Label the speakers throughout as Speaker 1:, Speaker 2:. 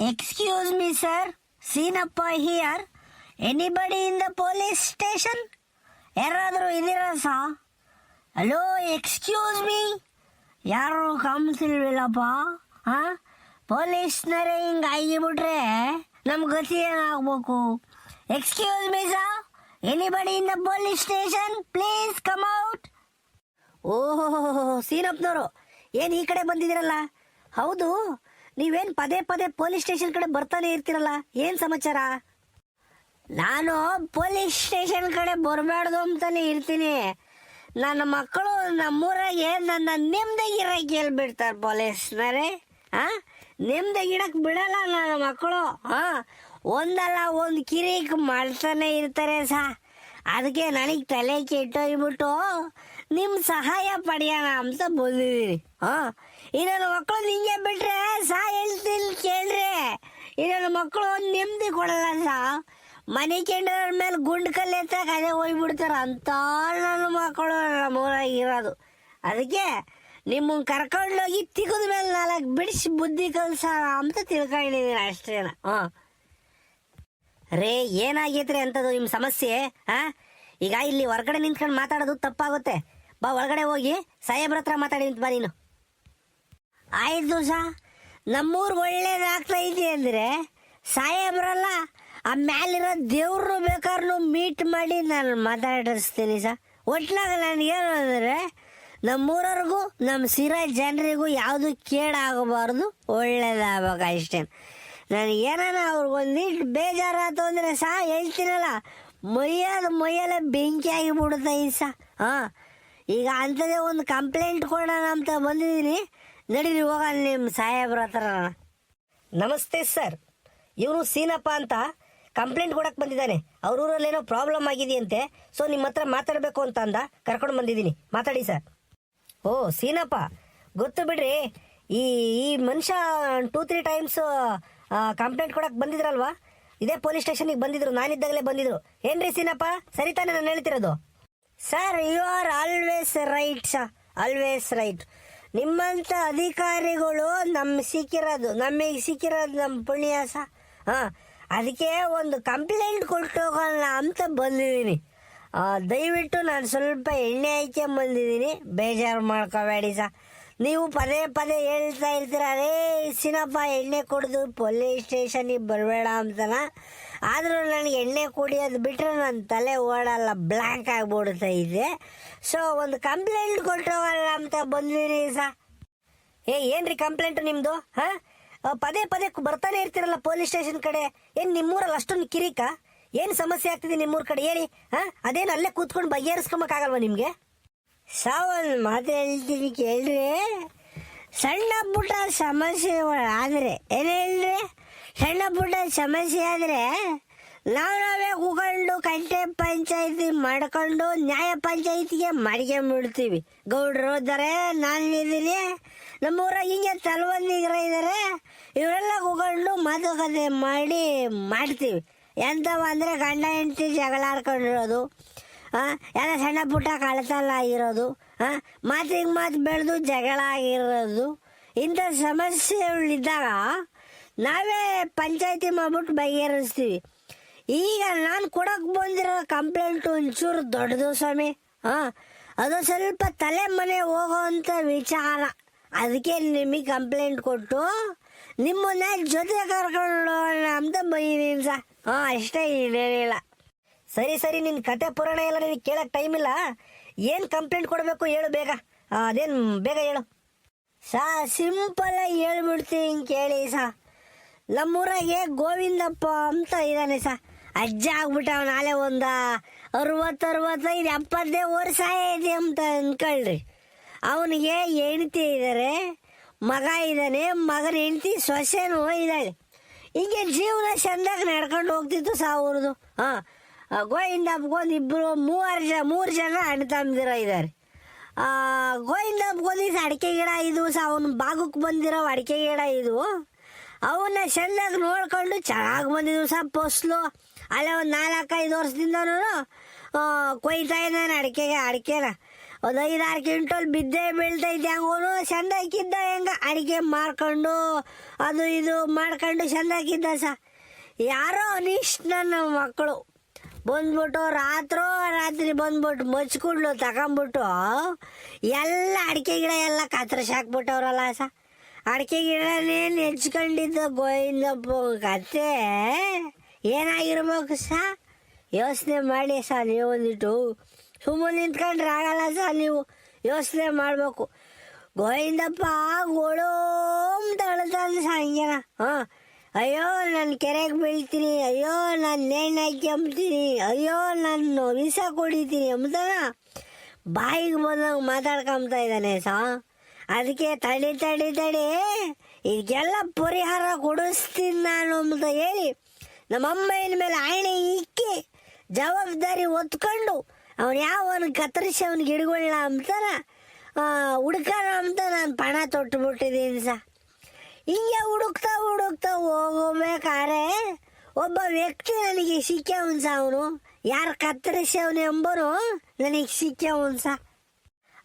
Speaker 1: Excuse me, sir. Seenappa here. Anybody in the police station? ಯಾರಾದರೂ ಇದ್ದೀರಾ ಸಾ? Hello, excuse me. ಯಾರು ಕಾಣಿಸ್ತಿಲ್ವಲ್ಲಪ್ಪ? ಹಾಂ, ಪೊಲೀಸ್ನರೇ ಹಿಂಗೆ ಆಗಿಬಿಟ್ರೆ ನಮ್ಮ ಗತಿ ಏನಾಗಬೇಕು? Excuse me saw, anybody in the police station, please come out. ಓಹೋ, ಸೀನಪ್ಪನವರು ಏನು ಈ ಕಡೆ ಬಂದಿದ್ದೀರಲ್ಲ? ಹೌದು, ನೀವೇನು ಪದೇ ಪದೇ ಪೊಲೀಸ್ ಸ್ಟೇಷನ್ ಕಡೆ ಬರ್ತಾನೆ ಇರ್ತೀರಲ್ಲ, ಏನು ಸಮಾಚಾರ? ನಾನು ಪೊಲೀಸ್ ಸ್ಟೇಷನ್ ಕಡೆ ಬರಬಾರ್ದು ಅಂತಾನೆ ಇರ್ತೀನಿ. ನನ್ನ ಮಕ್ಕಳು ನಮ್ಮೂರಾಗೆ ನನ್ನ ನೆಮ್ಮದಿಗಿರಕ್ಕೆ ಹೇಳ್ಬಿಡ್ತಾರೆ ಪೊಲೀಸ್ನರೇ. ಹಾಂ, ನೆಮ್ಮದಿಗಿಡಕ್ಕೆ ಬಿಡಲ್ಲ ನನ್ನ ಮಕ್ಕಳು. ಹಾಂ, ಒಂದಲ್ಲ ಒಂದು ಕಿರಿಕ್ ಮಾಡ್ತಾನೆ ಇರ್ತಾರೆ ಸಾ. ಅದಕ್ಕೆ ನನಗೆ ತಲೆ ಕೆಟ್ಟೋಗ್ಬಿಟ್ಟು ನಿಮ್ಮ ಸಹಾಯ ಪಡೆಯೋಣ ಅಂತ ಬಂದಿದ್ದೀನಿ. ಹಾಂ, ಈ ನನ್ನ ಮಕ್ಕಳು ನಿಂಗೆ ಬಿಟ್ರೆ ಸಾ ಹೇಳ್ತಿಲ್ಲ ಕೇಳ್ರಿ. ಈ ನನ್ನ ಮಕ್ಕಳು ನೆಮ್ಮದಿ ಕೊಡಲ್ಲ ಸಾ. ಮನೆ ಕೆಂಡರ ಮೇಲೆ ಗುಂಡು ಕಲ್ಲು ಎತ್ತಾಗ ಅದೇ ಹೋಗ್ಬಿಡ್ತಾರೆ ಅಂತ ನನ್ನ ಮಕ್ಕಳು ನಮ್ಮೂರಾಗಿರೋದು. ಅದಕ್ಕೆ ನಿಮ್ಮನ್ನು ಕರ್ಕೊಂಡೋಗಿ ತಿಗದ ಮೇಲೆ 4 ಬಿಡಿಸಿ ಬುದ್ಧಿ ಕಲ್ಸೋಣ ಅಂತ ತಿಳ್ಕೊಂಡಿದ್ದೀನಿ ಅಷ್ಟೇನ. ಹಾಂ ರೇ, ಏನಾಗೈತ್ರಿ ಅಂತದು ನಿಮ್ಮ ಸಮಸ್ಯೆ? ಹಾಂ, ಈಗ ಇಲ್ಲಿ ಹೊರಗಡೆ ನಿಂತ್ಕೊಂಡು ಮಾತಾಡೋದು ತಪ್ಪಾಗುತ್ತೆ. ಬಾ, ಒಳಗಡೆ ಹೋಗಿ ಸಾಹೇಬ್ರ ಹತ್ರ ಮಾತಾಡಿ ಬಾ ನೀನು. ಆಯಿತು ಸಾ, ನಮ್ಮೂರು ಒಳ್ಳೇದಾಗ್ತೈತಿ ಅಂದರೆ ಸಾಹೇಬ್ರಲ್ಲ, ಆ ಮ್ಯಾಲಿರೋ ದೇವ್ರು ಬೇಕಾದ್ರೂ ಮೀಟ್ ಮಾಡಿ ನಾನು ಮಾತಾಡಿಸ್ತೀನಿ ಸಾ. ಒಟ್ಲಾಗ ನನಗೇನು ಅಂದರೆ ನಮ್ಮೂರವ್ರಿಗೂ ನಮ್ಮ ಸಿರಾ ಜನರಿಗೂ ಯಾವುದು ಕೇಡಾಗಬಾರ್ದು, ಒಳ್ಳೇದಾಗಬೇಕು ಅಷ್ಟೇ. ನನಗೇನಾನ ಅವ್ರಿಗೊಂದಿಟ್ಟು ಬೇಜಾರಾಯ್ತು ಅಂದರೆ ಸಾ ಹೇಳ್ತೀನಲ್ಲ, ಮೊಯ್ಯಲ್ಲ ಬೆಂಕಿ ಆಗಿಬಿಡುತ್ತೈತಿ ಸಾ. ಹಾಂ, ಈಗ ಅಂಥದ್ದೇ ಒಂದು ಕಂಪ್ಲೇಂಟ್ ಕೊಡೋಣ ಅಂತ ಬಂದಿದ್ದೀನಿ. ನಡೀರಿ ಹೋಗೋಣ ನಿಮ್ಮ ಸಾಹೇಬ್ರ ಹತ್ರ. ನಮಸ್ತೆ ಸರ್, ಇವನು ಸೀನಪ್ಪ ಅಂತ ಕಂಪ್ಲೇಂಟ್ ಕೊಡಕ್ಕೆ ಬಂದಿದ್ದಾನೆ. ಅವ್ರ ಊರಲ್ಲೇನೋ ಪ್ರಾಬ್ಲಮ್ ಆಗಿದೆಯಂತೆ, ಸೊ ನಿಮ್ಮ ಹತ್ರ ಮಾತಾಡಬೇಕು ಅಂತ ಅಂದ, ಕರ್ಕೊಂಡು ಬಂದಿದ್ದೀನಿ. ಮಾತಾಡಿ ಸರ್. ಓ ಸೀನಪ್ಪ, ಗೊತ್ತು ಬಿಡ್ರಿ, ಈ ಮನುಷ್ಯ 2-3 ಟೈಮ್ಸ್ ಕಂಪ್ಲೇಂಟ್ ಕೊಡಕ್ಕೆ ಬಂದಿದ್ರಲ್ವಾ? ಇದೇ ಪೊಲೀಸ್ ಸ್ಟೇಷನಿಗೆ ಬಂದಿದ್ರು, ನಾನಿದ್ದಾಗಲೇ ಬಂದಿದ್ರು. ಏನ್ರಿ ಸೀನಪ್ಪ, ಸರಿ ತಾನೇ ನಾನು ಹೇಳ್ತಿರೋದು? Sir, you are always right sir, always right. ನಿಮ್ಮಂಥ ಅಧಿಕಾರಿಗಳು ನಮಗೆ ಸಿಕ್ಕಿರೋದು ನಮ್ಮ ಪುಣ್ಯ ಸಾ. ಹಾಂ, ಅದಕ್ಕೆ ಒಂದು ಕಂಪ್ಲೇಂಟ್ ಕೊಟ್ಟು ಹೋಗೋಣ ಅಂತ ಬಂದಿದ್ದೀನಿ. ದಯವಿಟ್ಟು ನಾನು ಸ್ವಲ್ಪ ಎಣ್ಣೆ ಹಾಕ್ಕೊಂಬಂದಿದ್ದೀನಿ, ಬೇಜಾರು ಮಾಡ್ಕೋಬೇಡಿ ಸಾ. ನೀವು ಪದೇ ಪದೇ ಹೇಳ್ತಾ ಇರ್ತೀರ, ಅರೇ ಸಿನಪ್ಪ ಎಣ್ಣೆ ಕುಡಿದು ಪೊಲೀಸ್ ಸ್ಟೇಷನಿಗೆ ಬರಬೇಡ ಅಂತನ. ಆದರೂ ನನಗೆ ಎಣ್ಣೆ ಕುಡಿಯೋದು ಬಿಟ್ಟರೆ ನನ್ನ ತಲೆ ಓಡಲ್ಲ, ಬ್ಲ್ಯಾಂಕ್ ಆಗಿಬಿಡ್ತಾ ಇದೆ. ಸೊ ಒಂದು ಕಂಪ್ಲೇಂಟ್ ಕೊಟ್ಟು ಹೋಗೋಣ ಅಂತ ಬಂದಿದ್ದೀನಿ ಸಾ. ಏನ್ರಿ ಕಂಪ್ಲೇಂಟು ನಿಮ್ಮದು? ಹಾಂ, ಪದೇ ಪದೇ ಬರ್ತಾನೆ ಇರ್ತೀರಲ್ಲ ಪೊಲೀಸ್ ಸ್ಟೇಷನ್ ಕಡೆ. ಏನು ನಿಮ್ಮೂರಲ್ಲಿ ಅಷ್ಟೊಂದು ಕಿರಿಕ? ಏನು ಸಮಸ್ಯೆ ಆಗ್ತಿದೆ ನಿಮ್ಮೂರ ಕಡೆ ಹೇಳಿ? ಹಾಂ, ಅದೇನು ಅಲ್ಲೇ ಕೂತ್ಕೊಂಡು ಬಗೆಹರಿಸ್ಕೊಂಬಕ್ಕಾಗಲ್ವ ನಿಮಗೆ? ಸಾ, ಒಂದು ಮಾತು ಹೇಳ್ತೀನಿ ಕೇಳ್ರಿ. ಸಣ್ಣ ಪುಟ್ಟ ಸಮಸ್ಯೆಗಳು ಆದರೆ ಏನು ಹೇಳ್ರಿ, ಸಣ್ಣ ಪುಟ್ಟ ಸಮಸ್ಯೆ ಆದರೆ ನಾವೇ ಕೂತ್ಕೊಂಡು ಕಂಟೆ ಪಂಚಾಯಿತಿ ಮಾಡ್ಕೊಂಡು ನ್ಯಾಯ ಪಂಚಾಯಿತಿಗೆ ಮಾಡ್ಕೊಂಬಿಡ್ತೀವಿ. ಗೌಡ್ರು ಇದ್ದಾರೆ, ನಾನಿದ್ದೀನಿ, ನಮ್ಮೂರಾಗ ಹಿಂಗೆ ತಲವಂದಿಗರ ಇದ್ದಾರೆ, ಇವರೆಲ್ಲ ಕೂತ್ಕೊಂಡು ಮಾತುಕತೆ ಮಾಡ್ತೀವಿ. ಎಂಥವು ಅಂದರೆ ಗಂಡ ಹೆಂಡತಿ ಜಗಳ ಆಡ್ಕೊಂಡಿರೋದು, ಎಲ್ಲ ಸಣ್ಣ ಪುಟ್ಟ ಕಳತಲ್ಲ ಆಗಿರೋದು, ಮಾತಿಗೆ ಮಾತು ಬೆಳೆದು ಜಗಳ ಆಗಿರೋದು, ಇಂಥ ಸಮಸ್ಯೆಗಳಿದ್ದಾಗ ನಾವೇ ಪಂಚಾಯಿತಿ ಮಾಡ್ಬಿಟ್ಟು ಬಗೆಹರಿಸ್ತೀವಿ. ಈಗ ನಾನು ಕೊಡಕ್ಕೆ ಬಂದಿರೋ ಕಂಪ್ಲೇಂಟು ಒಂಚೂರು ದೊಡ್ಡದು ಸ್ವಾಮಿ. ಹಾಂ, ಅದು ಸ್ವಲ್ಪ ತಲೆ ಮನೆ ಹೋಗೋವಂಥ ವಿಚಾರ. ಅದಕ್ಕೆ ನಿಮಗೆ ಕಂಪ್ಲೇಂಟ್ ಕೊಟ್ಟು ನಿಮ್ಮನ್ನ ಜೊತೆ ಕರ್ಕೊಂಡು ಅಂತ ಬಂದಿದ್ದೀನಿ ಸಾ. ಹಾಂ, ಅಷ್ಟೇ, ಇನ್ನೇನಿಲ್ಲ. ಸರಿ, ನಿನ್ನ ಕತೆ ಪುರಾಣ ಎಲ್ಲ ನಿನಗೆ ಕೇಳಕ್ಕೆ ಟೈಮ್ ಇಲ್ಲ. ಏನು ಕಂಪ್ಲೇಂಟ್ ಕೊಡಬೇಕು ಹೇಳು ಬೇಗ. ಅದೇನು ಬೇಗ ಹೇಳು ಸಾ. ಸಿಂಪಲಾಗಿ ಹೇಳ್ಬಿಡ್ತೀನಿ ಕೇಳಿ ಸಾ. ನಮ್ಮೂರಾಗೆ ಗೋವಿಂದಪ್ಪ ಅಂತ ಇದ್ದಾನೆ ಸಾ. ಅಜ್ಜ ಆಗ್ಬಿಟ್ಟ, ನಾಳೆ ಒಂದು 60-65-70 ವರ್ಷ ಇದೆ ಅಂತ ಅಂದ್ಕೊಳ್ರಿ. ಅವನಿಗೆ ಹೆಂಡತಿ ಇದ್ದಾರೆ, ಮಗ ಇದ್ದಾನೆ, ಮಗನ ಹೆಂಡತಿ ಸೊಸೆನೂ ಇದ್ದಾಳೆ. ಹಿಂಗೆ ಜೀವನ ಚೆಂದಾಗಿ ನಡ್ಕೊಂಡು ಹೋಗ್ತಿತ್ತು ಸಾ ಅವ್ರದ್ದು. ಹಾಂ, ಗೋವಿಂದಪ್ಪಗೊಂದು 3 ಜನ ಅಣ್ಣ ತಮ್ಮದಿರ ಇದ್ದಾರೆ. ಗೋವಿಂದಪ್ಪಗೊಂದು ಅಡಿಕೆ ಗಿಡ ಇದ್ವು ಸಾ, ಅವನು ಭಾಗಕ್ಕೆ ಬಂದಿರೋ ಅಡಿಕೆ ಗಿಡ ಇದ್ವು. ಅವನ್ನ ಚೆಂದಾಗಿ ನೋಡ್ಕೊಂಡು ಚೆನ್ನಾಗಿ ಬಂದಿದ್ವು ಸಾ ಫಸ್ಲು. ಅಲ್ಲೇ ಒಂದು 4-5 ವರ್ಷದಿಂದನೂ ಕೊಯ್ತಾ ಇದ್ದಾನೆ ಅಡಿಕೆನ. ಒಂದು 5-6 ಕ್ವಿಂಟಲ್ ಬಿದ್ದೇ ಬೀಳ್ತೈತೆ. ಹಂಗೋನು ಚಂದಾಕಿದ್ದ, ಹೆಂಗ ಅಡಿಕೆ ಮಾರ್ಕೊಂಡು ಅದು ಇದು ಮಾಡ್ಕೊಂಡು ಚಂದಾಕಿದ್ದ ಯಾರೋ ಅನಿಷ್ಟ ನನ್ನ ಮಕ್ಕಳು ಬಂದ್ಬಿಟ್ಟು ರಾತ್ರಿ ಬಂದ್ಬಿಟ್ಟು ಮಚ್ಕುಡ್ಲು ತಗೊಂಬಿಟ್ಟು ಎಲ್ಲ ಅಡಿಕೆ ಗಿಡ ಎಲ್ಲ ಕತ್ತರಿಸಿ ಹಾಕ್ಬಿಟ್ಟವ್ರಲ್ಲ ಅಡಿಕೆ ಗಿಡನೇ ನೆಚ್ಕೊಂಡಿದ್ದ ಗೋವಿಂದಪ್ಪ ಕತೆ ಏನಾಗಿರ್ಬೇಕು ಯೋಚನೆ ಮಾಡಿ ನೀವು ಒಂದಿಟ್ಟು ಸುಮ್ಮನೆ ನಿಂತ್ಕೊಂಡ್ರೆ ಆಗಲ್ಲ ನೀವು ಯೋಚನೆ ಮಾಡಬೇಕು. ಗೋವಿಂದಪ್ಪ ಗೋಳೋಮ್ ತಳ್ತಾನೆ ಹಂಗೇನ. ಅಯ್ಯೋ ನಾನು ಕೆರೆಗೆ ಬೀಳ್ತೀನಿ, ಅಯ್ಯೋ ನಾನು ನೇಣು ಹಾಕ್ಯಂಬ್ತೀನಿ, ಅಯ್ಯೋ ನಾನು ವಿಷ ಕುಡಿತೀನಿ ಅಂತಾನ ಬಾಯಿಗೆ ಬಂದಾಗ ಮಾತಾಡ್ಕೊಂಬ್ತಾ ಇದ್ದಾನೆ ಅದಕ್ಕೆ ತಡಿ ಇದಕ್ಕೆಲ್ಲ ಪರಿಹಾರ ಕೊಡಿಸ್ತೀನಿ ನಾನು ಅಂತ ಹೇಳಿ ನಮ್ಮಮ್ಮನ ಮೇಲೆ ಆಣೆ ಇಕ್ಕಿ ಜವಾಬ್ದಾರಿ ಹೊತ್ಕೊಂಡು ಅವನು ಯಾವನು ಕತ್ತರಿಸಿ ಅವ್ನಿಗೆ ಹಿಡ್ಕೊಳ್ಳ ಅಂತಾನ ಹುಡ್ಕೋಣ ಅಂತ ನಾನು ಪಣ ತೊಟ್ಟುಬಿಟ್ಟಿದ್ದೀನಿ ಹಿಂಗೆ ಹುಡುಕ್ತಾ ಹೋಗಬೇಕಾರೆ ಒಬ್ಬ ವ್ಯಕ್ತಿ ನನಗೆ ಸಿಕ್ಕವನ್ ಅವನು ಯಾರು ಕತ್ತರಿಸವನು ಎಂಬನು ನನಗೆ ಸಿಕ್ಕವನ್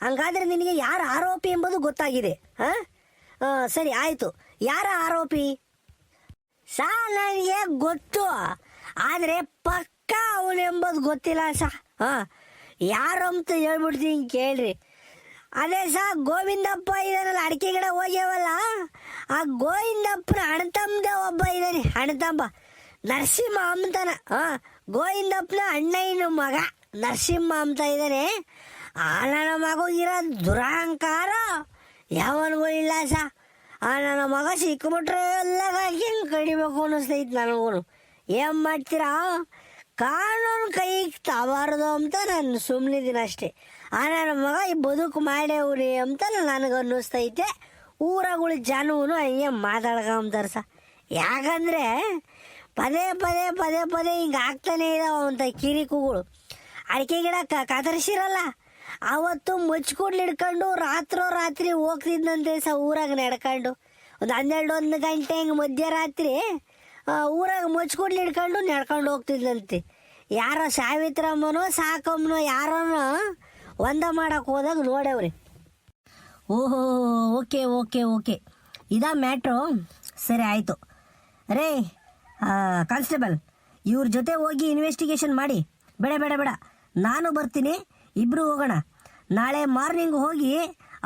Speaker 1: ಹಂಗಾದ್ರೆ ನಿನಗೆ ಯಾರು ಆರೋಪಿ ಎಂಬುದು ಗೊತ್ತಾಗಿದೆ. ಸರಿ ಆಯಿತು, ಯಾರ ಆರೋಪಿ ನನಗೆ ಗೊತ್ತು, ಆದರೆ ಪಕ್ಕ ಅವನೆಂಬುದು ಗೊತ್ತಿಲ್ಲ ಯಾರು ಅಂತ ಹೇಳ್ಬಿಡ್ತೀನಿ ಕೇಳ್ರಿ. ಅದೇ ಗೋವಿಂದಪ್ಪ ಇದಾನಲ್ಲ, ಅಡಿಕೆ ಗಿಡ ಹೋಗ್ಯಾವಲ್ಲ, ಆ ಗೋವಿಂದಪ್ಪನ ಅಣ್ಣತಮ್ಮದ ಒಬ್ಬ ಇದ್ದಾನೆ, ಅಣ್ಣತಮ್ಮ ನರಸಿಂಹ ಅಂತಾನ. ಗೋವಿಂದಪ್ಪನ ಅಣ್ಣಯ್ಯನ ಮಗ ನರಸಿಂಹ ಅಂತ ಇದ್ದಾನೆ. ನನ್ನ ಮಗು ಇರೋ ದುರಹಂಕಾರ ಯಾವನಿಗೂ ಇಲ್ಲ ನನ್ನ ಮಗ ಸಿಕ್ಬಿಟ್ರೆ ಎಲ್ಲ ಹೆಂಗೆ ಕಡಿಬೇಕು ಅನ್ನಿಸ್ತೈತೆ ನನಗೂ. ಏನು ಮಾಡ್ತೀರಾ, ಕಾನೂನು ಕೈಗೆ ತಬಾರ್ದು ಅಂತ ನಾನು ಸುಮ್ಮನಿದ್ದೀನಿ ಅಷ್ಟೇ. ನನ್ನ ಮಗ ಈ ಬದುಕು ಮಾಡ್ಯವ್ರಿ ಅಂತ ನನಗೆ ಅನ್ನಿಸ್ತೈತೆ. ಊರಗಳು ಜನವೂ ಹಂಗೆ ಮಾತಾಡ್ಕೊಂತಾರೆ ಯಾಕಂದರೆ ಪದೇ ಹಿಂಗೆ ಆಗ್ತಾನೆ ಇದಾವೆ ಅಂತ ಕಿರಿಕುಗಳು. ಅಡಿಕೆ ಗಿಡ ಕತ್ತರಿಸಿರಲ್ಲ ಅವತ್ತು ಮುಚ್ಕೊಂಡು ಹಿಡ್ಕೊಂಡು ರಾತ್ರಿ ಹೋಗ್ತಿದ್ದಂತೆ ಊರಾಗ ನಡ್ಕೊಂಡು ಒಂದು 12-1 ಗಂಟೆ ಹಿಂಗೆ ಮಧ್ಯರಾತ್ರಿ ಊರಾಗ ಮುಚ್ಕೊಂಡು ಹಿಡ್ಕೊಂಡು ನಡ್ಕೊಂಡು ಹೋಗ್ತಿದ್ದಂತೆ. ಯಾರೋ ಸಾವಿತ್ರಮ್ಮನೋ ಸಾಕಮ್ಮನೋ ಯಾರನ್ನ ಒಂದ ಮಾಡಕ್ಕೆ ಹೋದಾಗ ನೋಡವ್ರಿ. ಓಹೋ ಓಕೆ ಇದಾ ಮ್ಯಾಟ್ರು. ಸರಿ ಆಯಿತು ರೇ ಕಾನ್ಸ್ಟೇಬಲ್, ಇವ್ರ ಜೊತೆ ಹೋಗಿ ಇನ್ವೆಸ್ಟಿಗೇಷನ್ ಮಾಡಿ. ಬೇಡ ನಾನು ಬರ್ತೀನಿ, ಇಬ್ಬರು ಹೋಗೋಣ. ನಾಳೆ ಮಾರ್ನಿಂಗ್ ಹೋಗಿ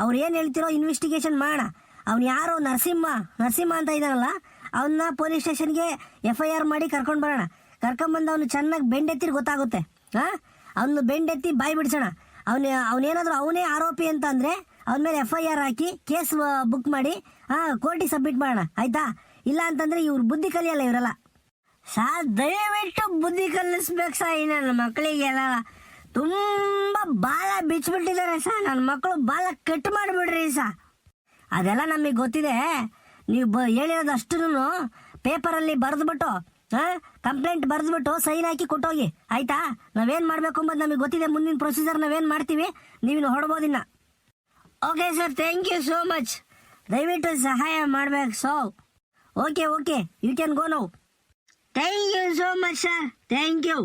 Speaker 1: ಅವ್ರು ಏನು ಹೇಳ್ತಿರೋ ಇನ್ವೆಸ್ಟಿಗೇಷನ್ ಮಾಡೋಣ. ಅವ್ನು ಯಾರೋ ನರಸಿಂಹ ಅಂತ ಇದ್ದಾನಲ್ಲ, ಅವನ್ನ ಪೊಲೀಸ್ ಸ್ಟೇಷನ್ಗೆ FIR ಮಾಡಿ ಕರ್ಕೊಂಡು ಬರೋಣ. ಕರ್ಕೊಂಬಂದು ಅವನು ಚೆನ್ನಾಗಿ ಬೆಂಡೆತ್ತಿರಿ ಗೊತ್ತಾಗುತ್ತೆ. ಅವನು ಬೆಂಡೆತ್ತಿ ಬಾಯಿ ಬಿಡಿಸೋಣ. ಅವನೇನಾದರೂ ಅವನೇ ಆರೋಪಿ ಅಂತ ಅಂದರೆ ಅವನ ಮೇಲೆ FIR ಹಾಕಿ ಕೇಸ್ ಬುಕ್ ಮಾಡಿ ಕೋರ್ಟಿಗೆ ಸಬ್ಮಿಟ್ ಮಾಡೋಣ, ಆಯಿತಾ? ಇಲ್ಲ ಅಂತಂದರೆ ಇವ್ರು ಬುದ್ಧಿ ಕಲಿಯಲ್ಲ ಇವರೆಲ್ಲ. ದಯವಿಟ್ಟು ಬುದ್ಧಿ ಕಲಿಸ್ಬೇಕು ನನ್ನ ಮಕ್ಕಳಿಗೆಲ್ಲ. ತುಂಬ ಬಾಲ ಬಿಚ್ಚಿಬಿಟ್ಟಿದ್ದಾರೆ ನನ್ನ ಮಕ್ಕಳು, ಬಾಲ ಕಟ್ ಮಾಡಿಬಿಡ್ರಿ ಅದೆಲ್ಲ ನಮಗೆ ಗೊತ್ತಿದೆ. ನೀವು ಹೇಳಿರೋದು ಅಷ್ಟು ಪೇಪರಲ್ಲಿ ಬರೆದ್ಬಿಟ್ಟು ಕಂಪ್ಲೇಂಟ್ ಬರೆದ್ಬಿಟ್ಟು ಸೈನ್ ಹಾಕಿ ಕೊಟ್ಟೋಗಿ, ಆಯಿತಾ? ನಾವೇನು ಮಾಡಬೇಕು ಅಂಬದು ನಮಗೆ ಗೊತ್ತಿದೆ. ಮುಂದಿನ ಪ್ರೊಸೀಜರ್ ನಾವೇನು ಮಾಡ್ತೀವಿ ನೀವಿನ್ನು ಹೊಡ್ಬೋದಿನ್ನ. Okay sir, thank you so much. ದಯವಿಟ್ಟು ಸಹಾಯ ಮಾಡಬೇಕು okay you can go now. Thank you so much sir, thank you.